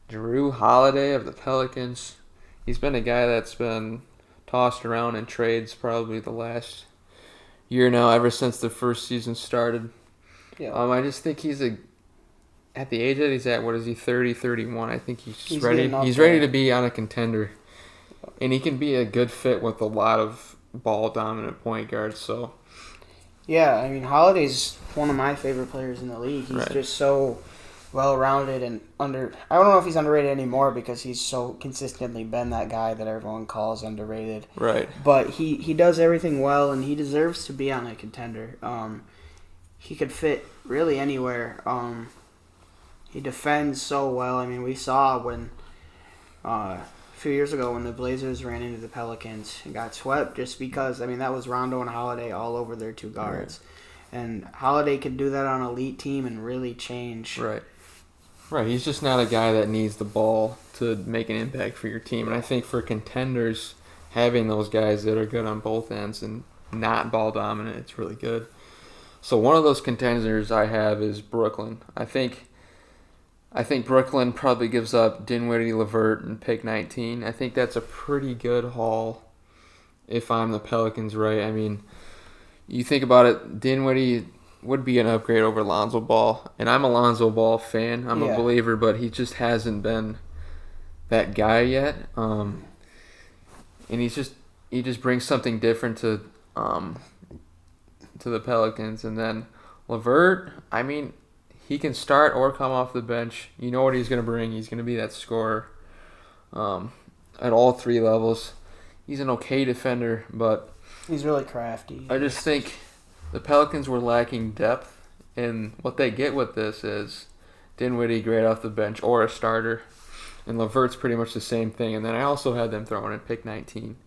Drew Holiday of the Pelicans. He's been a guy that's been tossed around in trades probably the last year now, ever since the first season started. Yeah. I just think he's at the age that he's at, what is he, 30, 31? I think he's ready. He's ready to be on a contender. And he can be a good fit with a lot of ball-dominant point guards, so... Yeah, I mean, Holiday's one of my favorite players in the league. He's just so well-rounded and I don't know if he's underrated anymore because he's so consistently been that guy that everyone calls underrated. Right. But he does everything well, and he deserves to be on a contender. He could fit really anywhere. He defends so well. I mean, we saw when a few years ago when the Blazers ran into the Pelicans and got swept just because, I mean, that was Rondo and Holiday all over their two guards. Right. And Holiday could do that on an elite team and really change. Right. He's just not a guy that needs the ball to make an impact for your team. And I think for contenders, having those guys that are good on both ends and not ball dominant, it's really good. So one of those contenders I have is Brooklyn. I think Brooklyn probably gives up Dinwiddie, LeVert, and pick 19. I think that's a pretty good haul if I'm the Pelicans, right? I mean, you think about it, Dinwiddie would be an upgrade over Lonzo Ball. And I'm a Lonzo Ball fan. I'm a believer, but he just hasn't been that guy yet. And he just brings something different to the Pelicans. And then LeVert, I mean, he can start or come off the bench. You know what he's going to bring. He's going to be that scorer at all three levels. He's an okay defender, but... He's really crafty. I just think the Pelicans were lacking depth, and what they get with this is Dinwiddie great off the bench or a starter, and LeVert's pretty much the same thing. And then I also had them throwing in pick 19.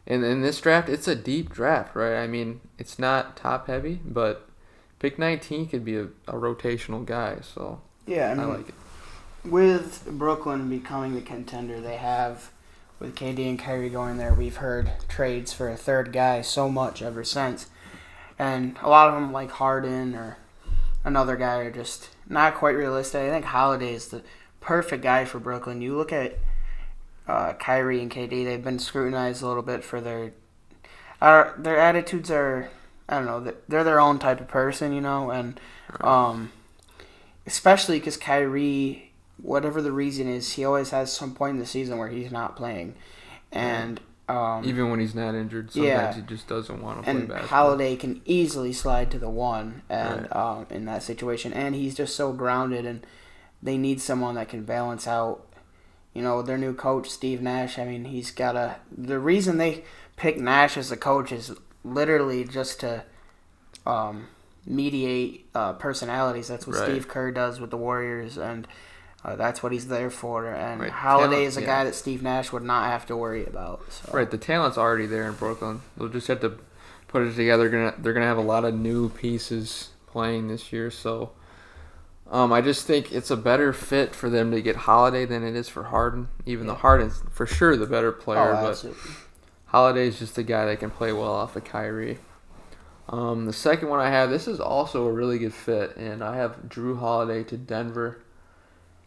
And in this draft, it's a deep draft, right? I mean, it's not top-heavy, but... Pick 19 could be a rotational guy, so yeah, I mean, like it. With Brooklyn becoming the contender they have, with KD and Kyrie going there, we've heard trades for a third guy so much ever since. And a lot of them, like Harden or another guy, are just not quite realistic. I think Holiday is the perfect guy for Brooklyn. You look at Kyrie and KD, they've been scrutinized a little bit for their attitudes are... I don't know, they're their own type of person, you know, and especially because Kyrie, whatever the reason is, he always has some point in the season where he's not playing. And even when he's not injured, sometimes he just doesn't want to play basketball. And Holiday can easily slide to the one and in that situation. And he's just so grounded, and they need someone that can balance out, you know, their new coach, Steve Nash. I mean, he's got the reason they picked Nash as a coach is literally just to mediate personalities. That's what Steve Kerr does with the Warriors, and that's what he's there for. And Holiday is a guy that Steve Nash would not have to worry about. So. Right, the talent's already there in Brooklyn. They'll just have to put it together. They're gonna have a lot of new pieces playing this year, so I just think it's a better fit for them to get Holiday than it is for Harden. Even though Harden's for sure the better player, but Holiday's just a guy that can play well off of Kyrie. The second one I have, this is also a really good fit, and I have Drew Holiday to Denver.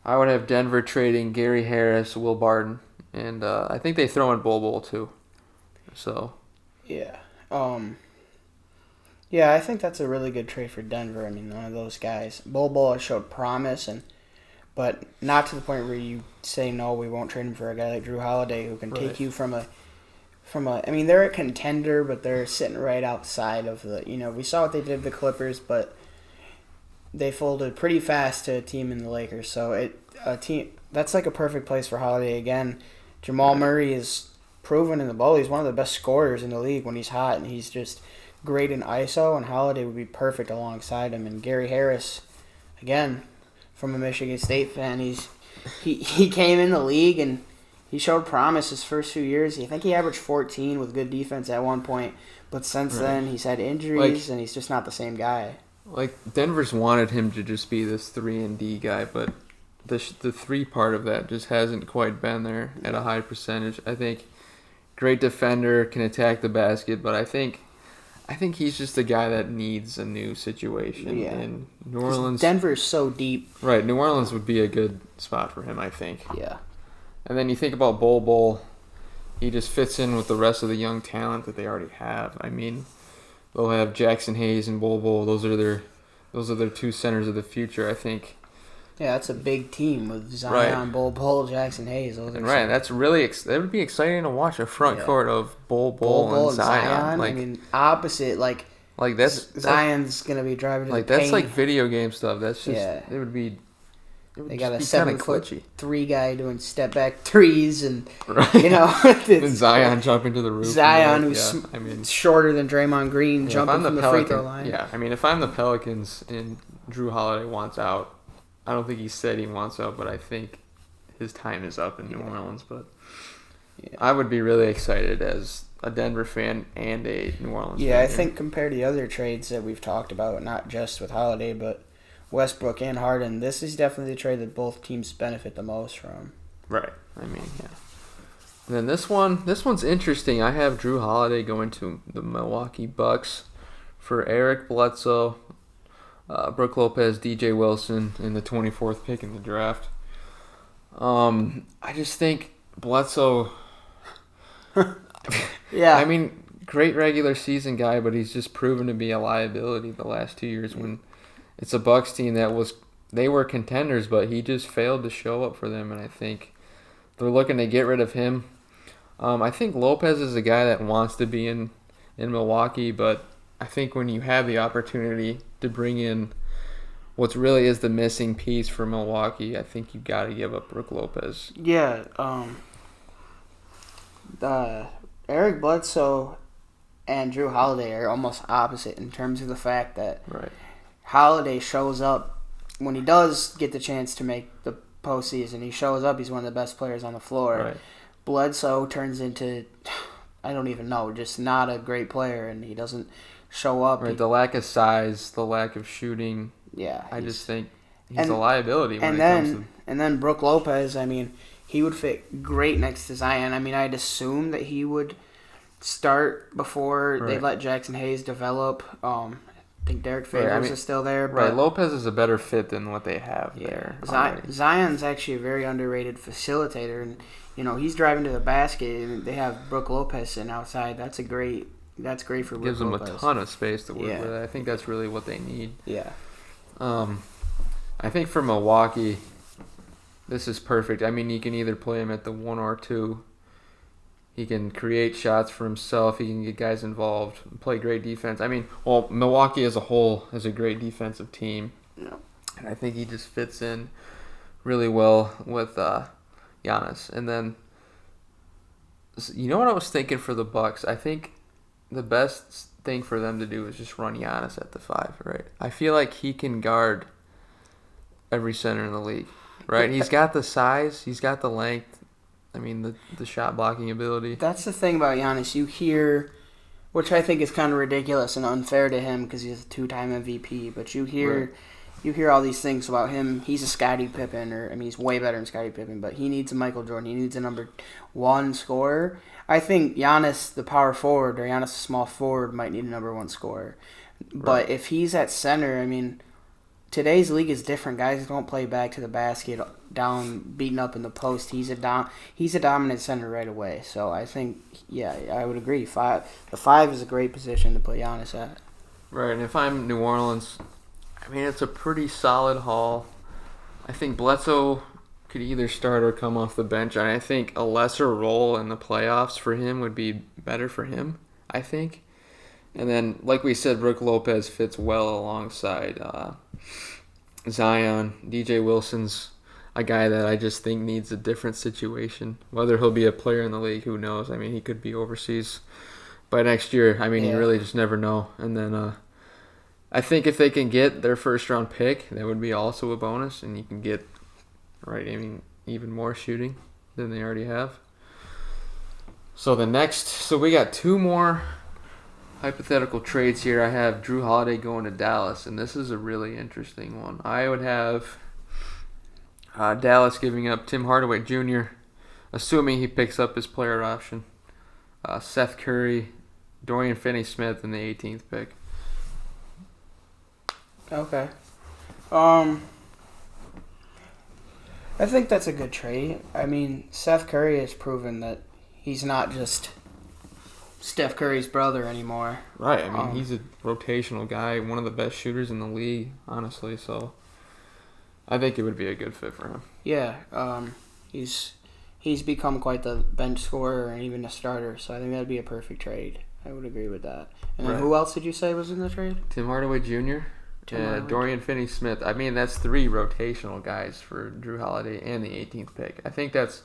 I would have Denver trading Gary Harris, Will Barton, and I think they throw in Bol too. So. Yeah. Yeah, I think that's a really good trade for Denver. I mean, one of those guys. Bol has showed promise, but not to the point where you say, no, we won't trade him for a guy like Drew Holiday who can take you from a I mean, they're a contender, but they're sitting right outside of the, you know, we saw what they did with the Clippers, but they folded pretty fast to a team in the Lakers. So that's like a perfect place for Holiday again. Jamal Murray is proven in the bubble. He's one of the best scorers in the league when he's hot, and he's just great in ISO, and Holiday would be perfect alongside him. And Gary Harris, again, from a Michigan State fan, he came in the league and he showed promise his first few years. I think he averaged 14 with good defense at one point, but since then he's had injuries and he's just not the same guy. Like Denver's wanted him to just be this 3-and-D guy, but the 3 part of that just hasn't quite been there at a high percentage. I think great defender, can attack the basket, but I think he's just a guy that needs a new situation. Yeah. In New Orleans, Denver's so deep. Right, New Orleans would be a good spot for him, I think. Yeah. And then you think about Bol, he just fits in with the rest of the young talent that they already have. I mean, they'll have Jackson Hayes and Bol. Those are their 2 centers of the future, I think. Yeah, that's a big team with Zion, Bol, Jackson Hayes. Right, that's really that would be exciting to watch a front court of Bol and Zion. Like, I mean, opposite like that's Zion's gonna be driving to like the that's paint. like video game stuff. That's just it would be. They got a 7'3" guy doing step back threes, and and Zion jumping to the roof. Zion, who's shorter than Draymond Green, jumping from the free throw line. Yeah, I mean, if I'm the Pelicans and Drew Holiday wants out, I don't think he said he wants out, but I think his time is up in New Orleans. But I would be really excited as a Denver fan and a New Orleans fan. Yeah, I think compared to the other trades that we've talked about, not just with Holiday, but Westbrook and Harden, this is definitely the trade that both teams benefit the most from. Right. I mean, yeah. And then this one's interesting. I have Drew Holiday going to the Milwaukee Bucks for Eric Bledsoe, Brook Lopez, DJ Wilson, and the 24th pick in the draft. I just think Bledsoe. Yeah. I mean, great regular season guy, but he's just proven to be a liability the last 2 years when. It's a Bucks team they were contenders, but he just failed to show up for them, and I think they're looking to get rid of him. I think Lopez is a guy that wants to be in Milwaukee, but I think when you have the opportunity to bring in what really is the missing piece for Milwaukee, I think you got to give up Brook Lopez. Yeah, Eric Bledsoe and Drew Holiday are almost opposite in terms of the fact that Holiday shows up when he does get the chance to make the postseason. He shows up. He's one of the best players on the floor. Right. Bledsoe turns into, I don't even know, just not a great player, and he doesn't show up. Right. The lack of size, the lack of shooting. Yeah. I just think he's a liability when it comes to. And then Brook Lopez, I mean, he would fit great next to Zion. I mean, I'd assume that he would start before they let Jackson Hayes develop. I think Derek Favors is still there. But Lopez is a better fit than what they have there. Zion's actually a very underrated facilitator, and he's driving to the basket, and they have Brook Lopez sitting outside. That's great for Brook Lopez. Gives them a ton of space to work with. I think that's really what they need. Yeah. I think for Milwaukee, this is perfect. I mean, you can either play him at the 1 or 2. He can create shots for himself. He can get guys involved, play great defense. I mean, Milwaukee as a whole is a great defensive team. Yeah. And I think he just fits in really well with Giannis. And then, you know what I was thinking for the Bucks? I think the best thing for them to do is just run Giannis at the 5, right? I feel like he can guard every center in the league, right? He's got the size. He's got the length. I mean, the shot blocking ability. That's the thing about Giannis. You hear, which I think is kind of ridiculous and unfair to him because he's a 2-time MVP, but you hear all these things about him. He's a Scottie Pippen, he's way better than Scottie Pippen, but he needs a Michael Jordan. He needs a number 1 scorer. I think Giannis, the power forward, or Giannis, the small forward, might need a number 1 scorer. But if he's at center, I mean, today's league is different. Guys don't play back to the basket, down, beaten up in the post. He's a dominant center right away. So I think, I would agree. The 5 is a great position to put Giannis at. Right, and if I'm New Orleans, I mean, it's a pretty solid haul. I think Bledsoe could either start or come off the bench, and I think a lesser role in the playoffs for him would be better for him, I think. And then, like we said, Brook Lopez fits well alongside Zion. DJ Wilson's a guy that I just think needs a different situation. Whether he'll be a player in the league, who knows? I mean, he could be overseas by next year. I mean, you really just never know. And then I think if they can get their first-round pick, that would be also a bonus, and you can get, even more shooting than they already have. So we got two more hypothetical trades here. I have Drew Holiday going to Dallas, and this is a really interesting one. I would have Dallas giving up Tim Hardaway Jr., assuming he picks up his player option, Seth Curry, Dorian Finney-Smith, and the 18th pick. Okay. I think that's a good trade. I mean, Seth Curry has proven that he's not just Steph Curry's brother anymore. Right. I mean, he's a rotational guy, one of the best shooters in the league, honestly. So I think it would be a good fit for him. Yeah. He's become quite the bench scorer and even a starter. So I think that'd be a perfect trade. I would agree with that. And then who else did you say was in the trade? Tim Hardaway Jr. Dorian Finney-Smith. I mean, that's three rotational guys for Drew Holiday and the 18th pick. I think that's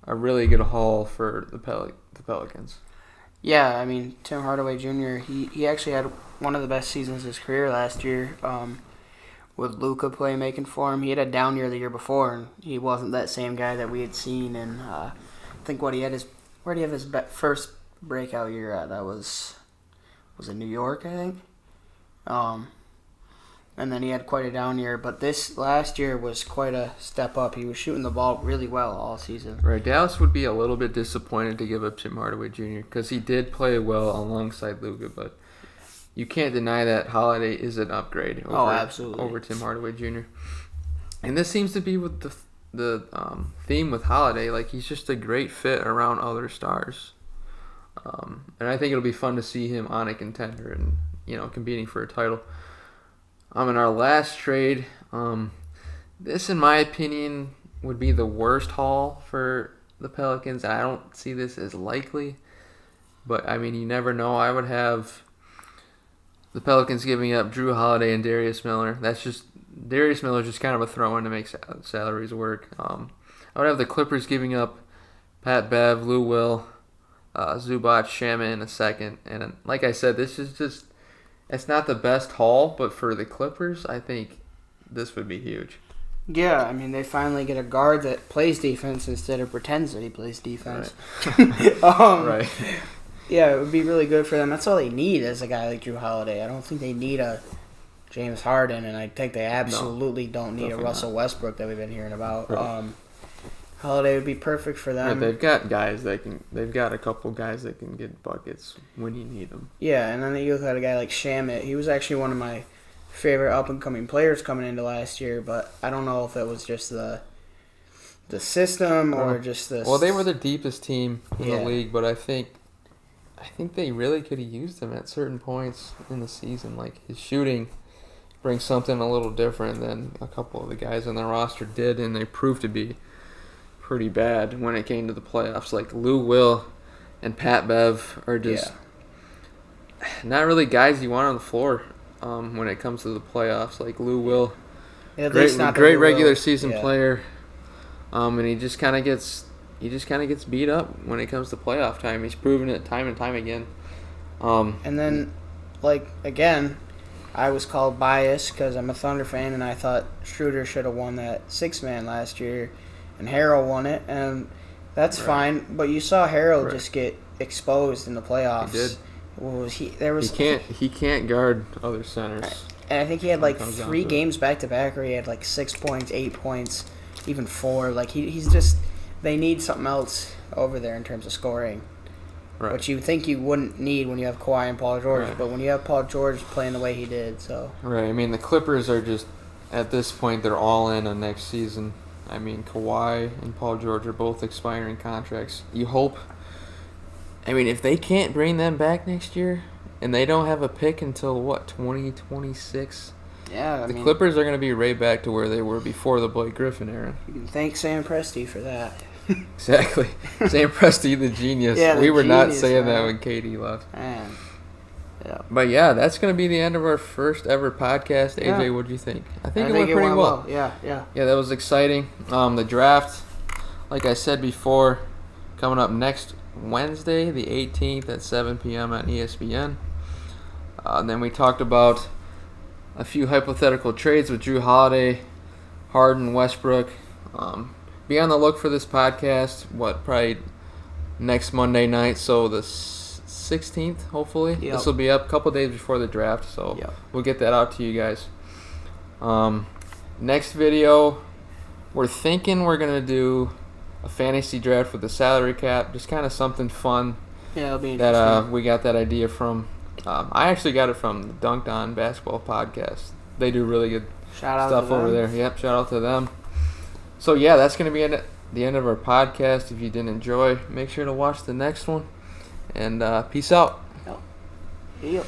a really good haul for the Pelicans. Yeah, I mean, Tim Hardaway Jr., he actually had one of the best seasons of his career last year with Luka playmaking for him. He had a down year the year before, and he wasn't that same guy that we had seen. And I think where did he have his first breakout year at? That was it New York, I think? And then he had quite a down year. But this last year was quite a step up. He was shooting the ball really well all season. Right. Dallas would be a little bit disappointed to give up Tim Hardaway Jr. because he did play well alongside Luka. But you can't deny that Holiday is an upgrade over Tim Hardaway Jr. And this seems to be with the theme with Holiday. Like, he's just a great fit around other stars. And I think it'll be fun to see him on a contender and, competing for a title. In our last trade, this, in my opinion, would be the worst haul for the Pelicans. I don't see this as likely, but, I mean, you never know. I would have the Pelicans giving up Drew Holiday and Darius Miller. Darius Miller is just kind of a throw-in to make salaries work. I would have the Clippers giving up Pat Bev, Lou Will, Zubac, Shaman in a second. And like I said, this is just... It's not the best haul, but for the Clippers, I think this would be huge. Yeah, I mean, they finally get a guard that plays defense instead of pretends that he plays defense. Right. Right. Yeah, it would be really good for them. That's all they need is a guy like Drew Holiday. I don't think they need a James Harden, and I think they absolutely don't need a Russell Westbrook that we've been hearing about. Right. Holiday would be perfect for them. Right, they've got a couple guys that can get buckets when you need them. Yeah, and then you look at a guy like Shamet. He was actually one of my favorite up-and-coming players coming into last year, but I don't know if it was just the system or just the... Well, they were the deepest team in the league, but I think they really could have used him at certain points in the season. Like, his shooting brings something a little different than a couple of the guys on the roster did, and they proved to be pretty bad when it came to the playoffs. Like, Lou Will and Pat Bev are just not really guys you want on the floor when it comes to the playoffs. Like, Lou Will, great regular season player, and he just kind of gets beat up when it comes to playoff time. He's proven it time and time again. And then, again, I was called biased because I'm a Thunder fan, and I thought Schroeder should have won that six-man last year. And Harrell won it, and that's fine. But you saw Harrell just get exposed in the playoffs. He did. He can't guard other centers. And I think he had 3 games back to back where he had 6 points, 8 points, even 4. He's just, they need something else over there in terms of scoring. Right. Which you think you wouldn't need when you have Kawhi and Paul George, but when you have Paul George playing the way he did, so. Right. I mean, the Clippers are just, at this point, they're all in on next season. I mean, Kawhi and Paul George are both expiring contracts. You hope... I mean, if they can't bring them back next year, and they don't have a pick until, 2026? Yeah, the Clippers are going to be right back to where they were before the Blake Griffin era. You can thank Sam Presti for that. Exactly. Sam Presti, the genius. Yeah, we were not saying that when KD left. Man. Yeah. But yeah, that's going to be the end of our first ever podcast. AJ, what do you think? I think it went pretty well. Yeah. Yeah, that was exciting. The draft, like I said before, coming up next Wednesday, the 18th at 7 p.m. on ESPN. And then we talked about a few hypothetical trades with Drew Holiday, Harden, Westbrook. Be on the look for this podcast. Probably next Monday night, so the 16th, hopefully. Yep. This will be up a couple days before the draft, so we'll get that out to you guys. Next video, we're thinking we're going to do a fantasy draft with the salary cap, just kind of something fun. Yeah, it'll be interesting. That we got that idea from. I actually got it from the Dunked On Basketball podcast. They do really good stuff over there. Yep, shout out to them. So, yeah, that's going to be the end of our podcast. If you didn't enjoy, make sure to watch the next one. And peace out. Yep.